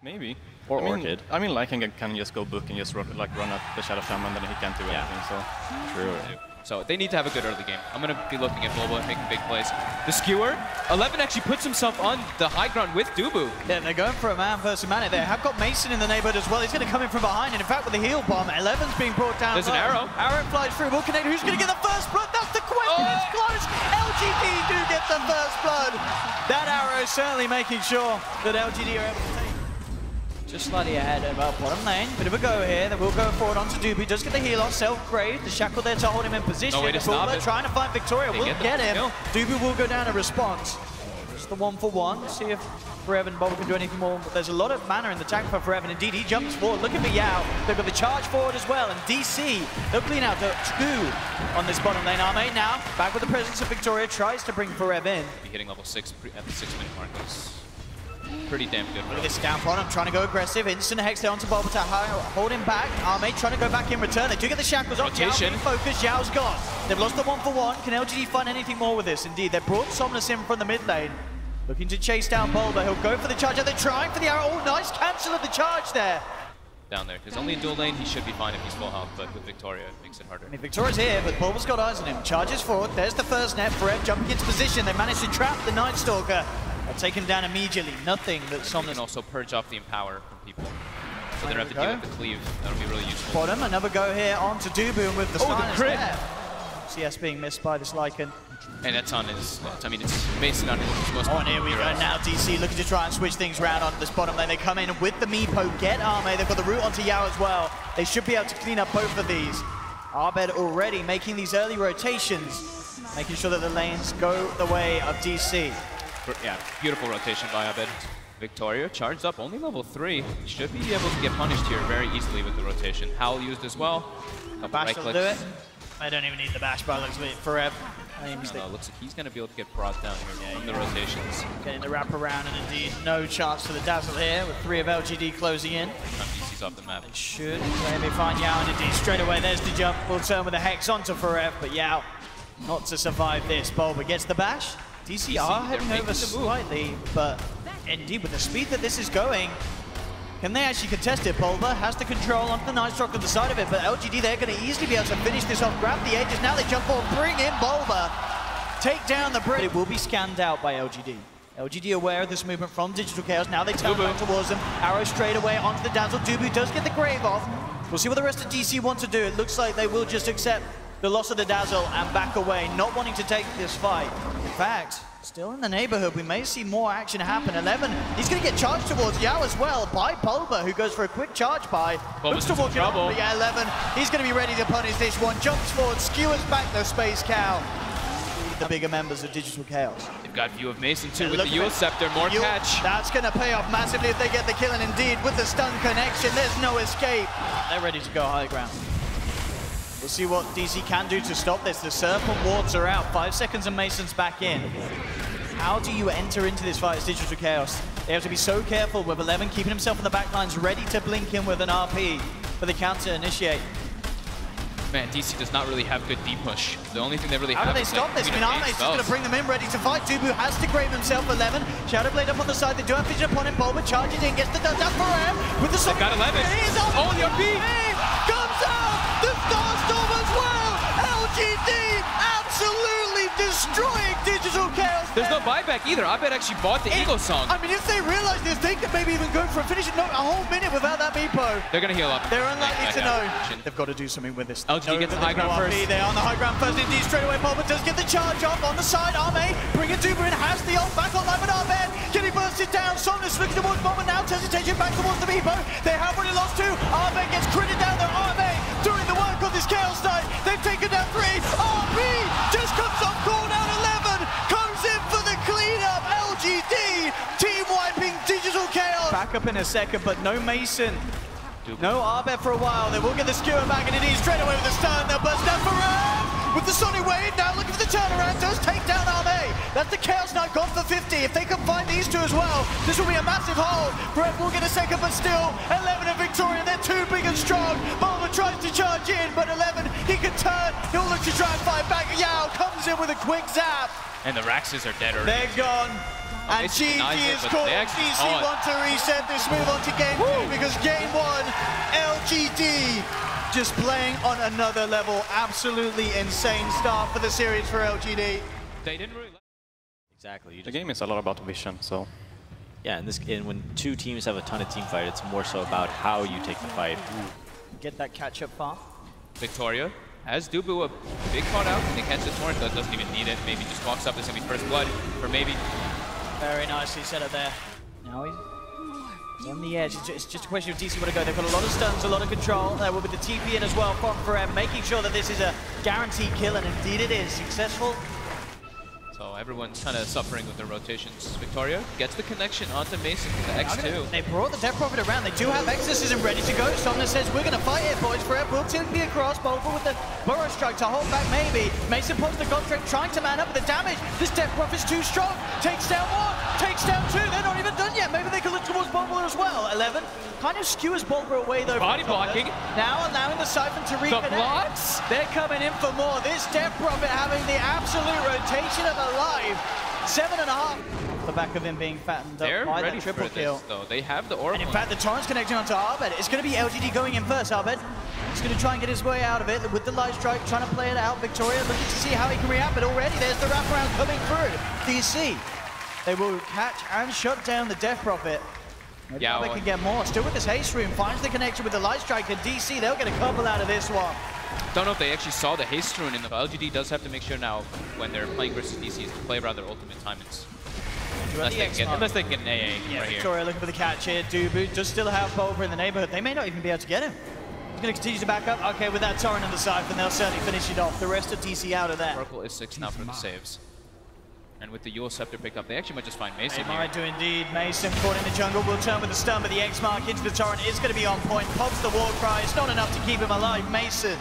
Maybe. Or Orchid. I mean, Lycan can just go book and just run up the Shadow Shaman, then he can't do anything. So True. So they need to have a good early game. I'm going to be looking at Bulba and making big plays. The skewer, 11 actually puts himself on the high ground with Dubu. Yeah, they're going for a man versus man. They have got Mason in the neighborhood as well. He's going to come in from behind, and in fact with the heal bomb, 11's being brought down. There's an arrow. Arrow flies through, will connect. Who's going to get the first blood? That's the question. It's close. LGD do get the first blood. That arrow is certainly making sure that LGD are able to take. Just slightly ahead of bottom lane. Bit of a go here. They will go forward onto Doobie. Does get the heal off. Self-grade. The shackle there to hold him in position. No way to stop it. Trying to find Victoria. Will get him. Kill. Doobie will go down in response. Just the 1-for-1. See if Forever and Bob can do anything more. But there's a lot of mana in the tank for Forever. Indeed, he jumps forward. Looking for Yao. They've got the charge forward as well. And DC, they'll clean out the 2 on this bottom lane. Arme now back with the presence of Victoria. Tries to bring Forever in. Be hitting level 6 at the 6-minute mark. That's pretty damn good. Look at this down front. I'm trying to go aggressive. Instant hex there onto Bob to hold him back. Arme trying to go back in return. They do get the shackles off. Yao being focused. Yao's gone. They've lost the 1-for-1. Can LGD find anything more with this? Indeed, they brought Somnus in from the mid lane. Looking to chase down Bulba. He'll go for the charge. They're trying for the arrow. Oh, nice cancel of the charge there. Down there, because only in dual lane he should be fine if he's full health, but with Victoria it makes it harder. I mean, Victoria's here, but Bulba's got eyes on him. Charges forward. There's the first net. Forever jumping into position. They managed to trap the Night Stalker. They'll take him down immediately. Nothing that Somnus can also purge off the Empower from people. So they don't have to deal with the cleave. That'll be really useful. Bottom, another go here onto Dubu, and with the the crit! CS being missed by this Lycan. And that's on his, I mean, it's Mason on his most. Oh, and here we go now. DC looking to try and switch things around on this bottom lane. They come in with the Meepo, get Arme. They've got the route onto Yao as well. They should be able to clean up both of these. Arbed already making these early rotations, making sure that the lanes go the way of DC. Yeah, beautiful rotation by Abed. Victoria charged up, only level 3. Should be able to get punished here very easily with the rotation. Howl used as well. Bash will do it. I don't even need the bash, but looks a bit Forever. No, looks like he's going to be able to get brought down here from the rotations. Getting the wrap around, and indeed no chance for the Dazzle here, with 3 of LGD closing in. DC's off the map. They should maybe find Yao, and indeed straight away there's the jump. We'll turn with the Hex onto Forever, but Yao not to survive this. Bulba gets the bash. DC are heading over slightly, but indeed with the speed that this is going, can they actually contest it? Bulba has the control onto the Night Stalker on the side of it, but LGD, they're going to easily be able to finish this off, grab the edges. Now they jump forward, bring in Bulba, take down the bridge. It will be scanned out by LGD. LGD aware of this movement from Digital Chaos. Now they turn back towards them. Arrow straight away onto the Dazzle. Dubu does get the Grave off. We'll see what the rest of DC want to do. It looks like they will just accept the loss of the Dazzle and back away, not wanting to take this fight. In fact, still in the neighborhood, we may see more action happen. 11, he's going to get charged towards Yao as well by Bulba, who goes for a quick charge by. Looks to walk it up, but yeah, 11, he's going to be ready to punish this one. Jumps forward, skewers back the Space Cow. The bigger members of Digital Chaos. They've got view of Mason too with the Yule Scepter, more catch. That's going to pay off massively if they get the kill, and indeed with the stun connection, there's no escape. They're ready to go high ground. We'll see what DC can do to stop this. The Serpent wards are out. 5 seconds and Mason's back in. How do you enter into this fight as Digital Chaos? They have to be so careful with 11 keeping himself in the back lines, ready to blink in with an RP for the counter initiate. Man, DC does not really have good D-push. The only thing they really have How do they stop this? Miname is just going to bring them in, ready to fight. Dubu has to grave himself 11. Shadow Blade up on the side. They do have vision upon him. Bulba charges in, gets the done down for him. With the They've got 11. Oh, the RP! Comes out! The Starstorm as well! LGD absolutely destroying Digital Chaos. There's no buyback either. I bet actually bought the Eagle Song. I mean, if they realize this, they could maybe even go for a finish. No, a whole minute without that Meepo. They're going to heal up. They're unlikely to know. They've got to do something with this. LGD gets the high ground first. They're on the high ground first. Indeed, straight away, Bulba does get the charge off on the side. Arme, bring it Dubu in, has the ult back online with Arme. Getting bursted down. Somnus looking towards Bulba now. Turns attention back towards the Meepo. They have already lost 2. Arme gets critted down there. Arme doing the work on this Chaos Knight. They've taken down 3. RP just comes off call down 11. Comes in for the cleanup. LGD team wiping Digital Chaos. Back up in a second, but no Mason. No Arbet for a while. They will get the skewer back, and indeed straight away with the stun. They'll burst down for Ram with the Sonic Wave. Now looking for the turnaround. Does take down Arme. That's the Chaos Knight gone for 50. If they can find these 2 as well, this will be a massive hold. Brett will get a second, but still 11 and Victoria. They're too big and strong. Bulba tries to charge in, but 11, he can turn. He'll look to try and fight back. Yao comes in with a quick zap. And the Raxes are dead already. They're gone. And GG is called. DC want to reset this, move on to game 2 because game 1, LGD just playing on another level. Absolutely insane start for the series for LGD. They didn't really... Exactly. The game is a lot about vision, so... Yeah, and when two teams have a ton of team fight, it's more so about how you take the fight. Get that catch-up bar. Victoria has Dubu a big caught out. They catch the torrent, but doesn't even need it. Maybe just walks up. This is going to be first blood for maybe. Very nicely set up there. Now he's on the edge. It's just a question of DC where to go. They've got a lot of stuns, a lot of control. There will be the TP in as well from Forever, making sure that this is a guaranteed kill, and indeed it is. Successful. So everyone's kind of suffering with their rotations. Victoria gets the connection onto Mason with the X2. They brought the Death Prophet around. They do have Exorcism ready to go. Somna says, we're going to fight it, boys. Forever will TP across. Bolver with the Burrow Strike to hold back maybe. Mason pulls the Godric, trying to man up with the damage. This Death Prophet's too strong. Takes down 1, takes down 2. They're not even done yet. Maybe they can look towards Bolver as well. 11 kind of skewers Bolver away though. Body blocking. Now allowing the Siphon to reconnect. The blocks. They're coming in for more. This Death Prophet having the absolute rotation of a life. 7.5. The back of him being fattened up by the triple kill. This, though. They have the Oracle. And in fact, the Torrent's connecting onto Arbed. It's going to be LGD going in first, Arbed. He's going to try and get his way out of it with the Light Strike, trying to play it out. Victoria looking to see how he can react, but already there's the wraparound coming through. DC. They will catch and shut down the Death Prophet. Maybe they can get more. Still with this haste room, finds the connection with the Light Strike, and DC, they'll get a couple out of this one. Don't know if they actually saw the haste rune in the LGD. Does have to make sure now when they're playing versus DC is to play around their ultimate timings. Unless they can get an AA right Victoria here. looking for the catch here. Dubu does still have Bolver in the neighborhood. They may not even be able to get him. He's going to continue to back up. Okay, with that Torrent and the Siphon, they'll certainly finish it off. The rest of DC out of there. Oracle is 6 now for the saves. And with the Yule Scepter pickup, they actually might just find Mason They here. might do indeed. Mason caught in the jungle, will turn with the stun, but the X mark into the Torrent is going to be on point. Pops the war cry. It's not enough to keep him alive. Mason.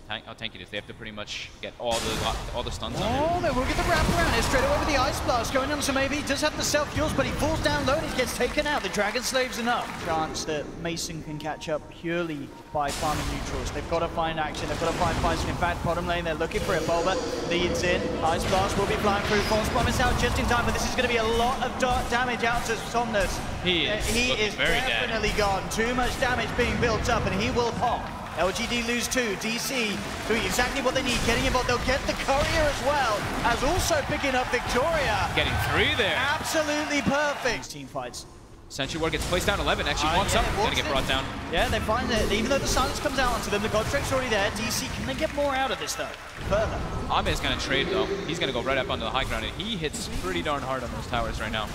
How tanky it is. They have to pretty much get all the stuns on him. Oh, they will get the wraparound here straight away with the Ice Blast going on. So maybe he does have the self-heals, but he falls down low and he gets taken out. The Dragon Slave's enough. Chance that Mason can catch up purely by farming neutrals. They've got to find action. They've got to find fights. In fact, bottom lane, they're looking for it. Bolver leads in. Ice Blast will be flying through. False Promise out just in time, but this is going to be a lot of damage out to Somnus. He is definitely gone. Too much damage being built up, and he will pop. LGD lose 2. DC doing exactly what they need, getting involved. They'll get the courier as well, as also picking up Victoria. Getting 3 there. Absolutely perfect. Team fights. Sentry Ward gets placed down 11, actually walks up, gonna get brought down. Yeah, they find that even though the silence comes out onto them, the Godrick's already there. DC, can they get more out of this though? Further. Ahmed's gonna trade though. He's gonna go right up onto the high ground, and he hits pretty darn hard on those towers right now.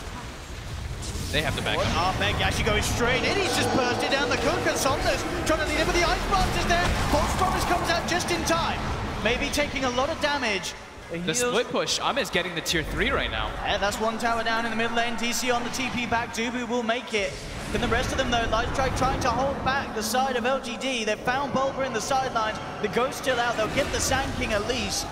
They have the backup. Ahmed actually going straight in. He's just bursted down the cook, and Somnus trying to lead him with the Ice Blast is there. False Promise comes out just in time. Maybe taking a lot of damage. The split push. Ahmed's getting the tier 3 right now. Yeah, that's one tower down in the mid lane. DC on the TP back. Dubu will make it. Then the rest of them, though, Light Strike trying to hold back the side of LGD. They've found Bolver in the sidelines. The Ghost still out. They'll get the Sand King at least.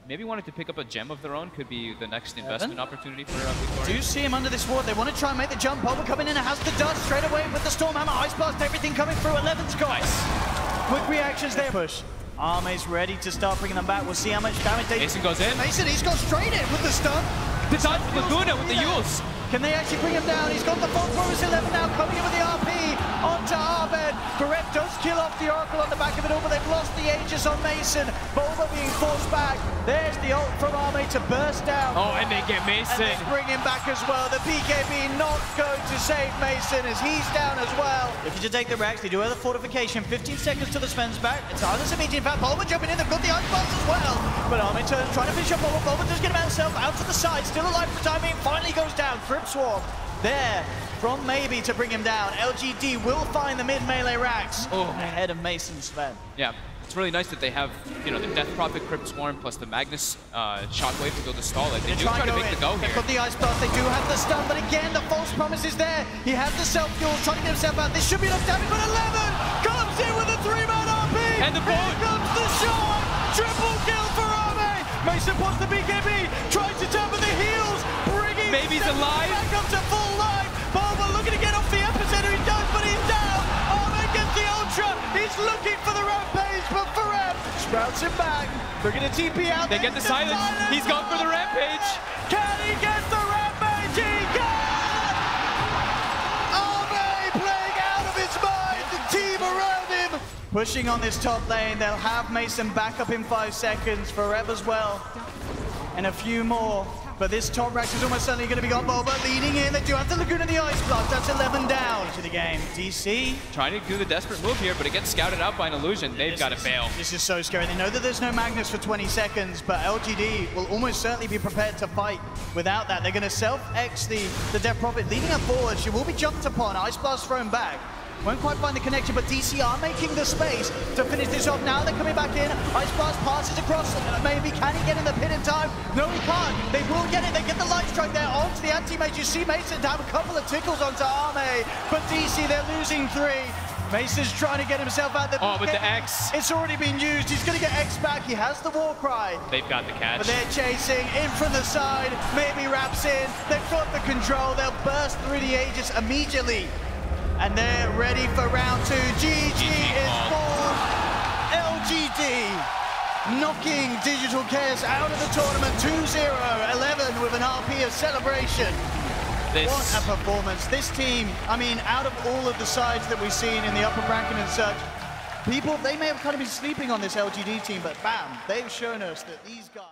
Maybe wanting to pick up a gem of their own could be the next investment opportunity for Victoria. Do see him under this ward. They want to try and make the jump. Bolver coming in and has the dust straight away with the Stormhammer, Ice Blast, everything coming through. 11's got. Nice. Quick reactions there. Push. Arme's ready to start bringing them back. We'll see how much damage they... Mason goes in. Mason, he's got straight in with the stun. The dodge Laguna with the Yules. Can they actually bring him down? He's got the False Promise 11 now, coming in with the RP onto Arbed. Barret does kill off the Oracle on the back of it all, but they've lost the Aegis on Mason. Bolver being forced back. There's the ult from Arme to burst down. Oh, and they get Mason. And they bring him back as well. The BKB not going to save Mason as he's down as well. Looking to take the Rex. They do have the fortification. 15 seconds to the Sven's back. It's Arne's immediate. In fact, Bolver jumping in. They've got the Ice Blast as well. But Arme turns, trying to finish up Bolver. Bolver does get himself out to the side. Still alive for the time being. Finally goes down. Crypt Swarm there from maybe to bring him down. LGD will find the mid melee racks ahead of Mason Sven. Yeah, it's really nice that they have, you know, the Death Prophet, Crypt Swarm, plus the Magnus Shockwave to go to stall it. They do try to make the go here. They've got the Ice Blast, they do have the stun, but again, the False Promise is there. He has the self-fuel, trying to get himself out. This should be enough damage, but 11 comes in with a 3-man RP. And the boat. Here comes the shot. Triple kill for Arme. Mason puts the BKB, tries to turn with the heels, bringing Baby's alive. Back up to full life. Bolver looking to get off the epicenter. He does, but he's down. Arme gets the ultra. He's looking for the rampage, but Forever sprouts him back. They're going to TP out. They get the silence. He's gone for the rampage. Can he get the Pushing on this top lane, they'll have Mason back up in 5 seconds, Forev as well, and a few more. But this top rack is almost certainly going to be got Boba leading in. They do have the Laguna the Ice Blast. That's 11 down to the game. DC trying to do the desperate move here, but it gets scouted out by an illusion. They've got to bail. This is so scary. They know that there's no Magnus for 20 seconds, but LGD will almost certainly be prepared to fight without that. They're going to self-X the Death Prophet, leading up forward. She will be jumped upon. Ice Blast thrown back. Won't quite find the connection, but DC are making the space to finish this off. Now they're coming back in. Ice Blast passes across. Maybe can he get in the pit in time? No, he can't. They will get it. They get the light strike there onto the anti-mage. You see Mason have a couple of tickles onto Arme, but DC, they're losing 3. Mason's trying to get himself out there. Oh, with the X. It's already been used. He's going to get X back. He has the war cry. They've got the catch. But they're chasing in from the side. Maybe wraps in. They've got the control. They'll burst through the Aegis immediately. And they're ready for round 2. GG is for LGD, knocking Digital Chaos out of the tournament 2-0, 11 with an RP of celebration. What a performance. This team, I mean, out of all of the sides that we've seen in the upper bracket and such, people, they may have kind of been sleeping on this LGD team, but bam, they've shown us that these guys...